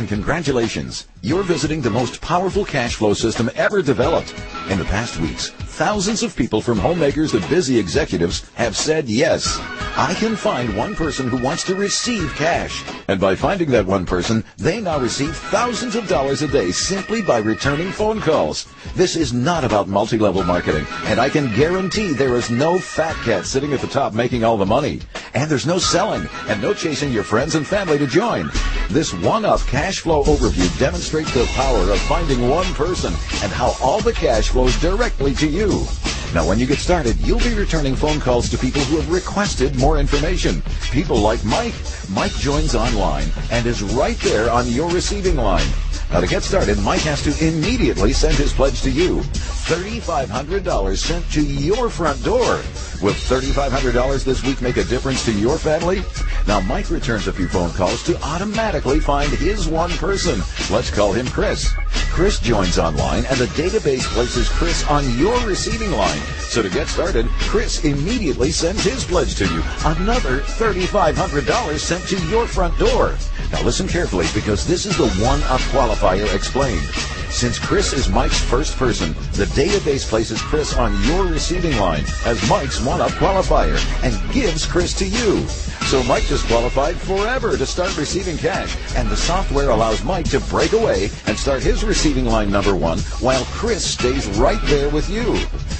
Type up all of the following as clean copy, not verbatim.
And congratulations, you're visiting the most powerful cash flow system ever developed. In the past weeks, thousands of people from homemakers to busy executives have said yes. I can find one person who wants to receive cash. And by finding that one person, they now receive thousands of dollars a day simply by returning phone calls. This is not about multi-level marketing, and I can guarantee there is no fat cat sitting at the top making all the money. And there's no selling and no chasing your friends and family to join. This one-up cash flow overview demonstrates the power of finding one person and how all the cash flows directly to you. Now, when you get started, you'll be returning phone calls to people who have requested more information. People like Mike. Mike joins online and is right there on your receiving line. Now, to get started, Mike has to immediately send his pledge to you. $3,500 sent to your front door. Will $3,500 this week make a difference to your family? Now, Mike returns a few phone calls to automatically find his one person. Let's call him Chris. Chris joins online, and the database places Chris on your receiving line. So to get started, Chris immediately sends his pledge to you. Another $3,500 sent to your front door. Now listen carefully, because this is the one-up qualifier explained. Since Chris is Mike's first person, the database places Chris on your receiving line as Mike's one-up qualifier and gives Chris to you. So Mike just qualified forever to start receiving cash, and the software allows Mike to break away and start his receiving line number one while Chris stays right there with you.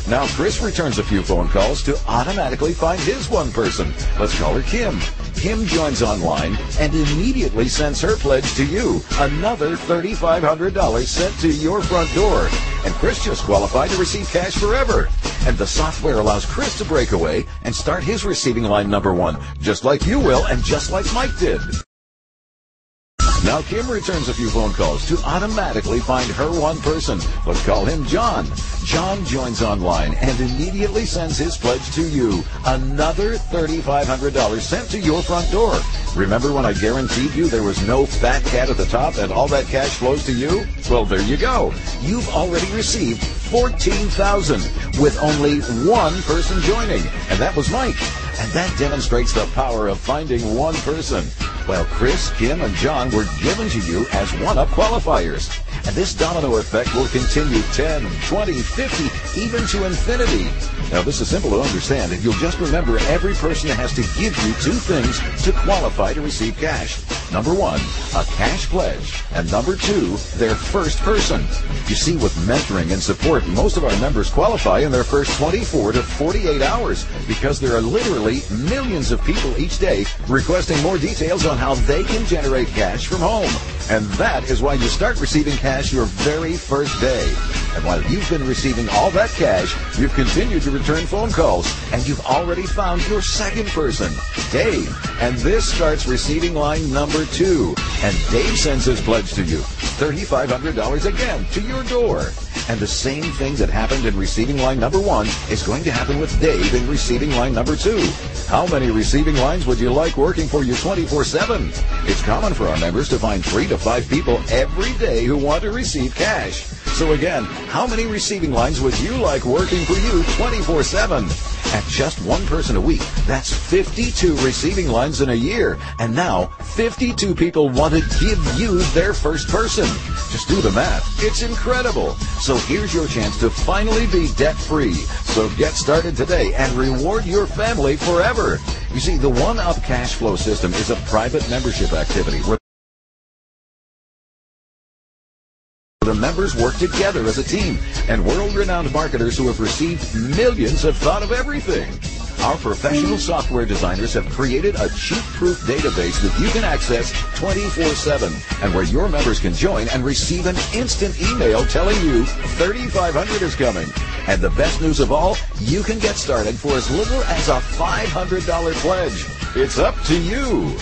Now Chris returns a few phone calls to automatically find his one person. Let's call her Kim. Kim joins online and immediately sends her pledge to you. Another $3,500 sent to your front door. And Chris just qualified to receive cash forever. And the software allows Chris to break away and start his receiving line number one, just like you will and just like Mike did. Now Kim returns a few phone calls to automatically find her one person. Let's call him John. John joins online and immediately sends his pledge to you. Another $3,500 sent to your front door. Remember when I guaranteed you there was no fat cat at the top and all that cash flows to you? Well, there you go. You've already received $14,000 with only one person joining, and that was Mike. And that demonstrates the power of finding one person. Well, Chris, Kim, and John were given to you as one-up qualifiers. And this domino effect will continue 10, 20, 50, even to infinity. Now, this is simple to understand. If you'll just remember, every person has to give you two things to qualify to receive cash. Number one, a cash pledge. And number two, their first person. You see, with mentoring and support, most of our members qualify in their first 24 to 48 hours because there are literally millions of people each day requesting more details on how they can generate cash from home. And that is why you start receiving cash your very first day. And while you've been receiving all that cash, you've continued to return phone calls, and you've already found your second person, Dave. And this starts receiving line number two. And Dave sends his pledge to you, $3,500 again to your door. And the same thing that happened in receiving line number one is going to happen with Dave in receiving line number two. How many receiving lines would you like working for you 24/7? It's common for our members to find 3 to 5 people every day who want to receive cash. So again, how many receiving lines would you like working for you 24/7? At just one person a week, that's 52 receiving lines in a year. And now, 52 people want to give you their first person. Just do the math. It's incredible. So here's your chance to finally be debt-free. So get started today and reward your family forever. You see, the one-up cash flow system is a private membership activity where the members work together as a team, and world-renowned marketers who have received millions have thought of everything. Our professional software designers have created a cheat-proof database that you can access 24/7, and where your members can join and receive an instant email telling you $3,500 is coming. And the best news of all, you can get started for as little as a $500 pledge. It's up to you.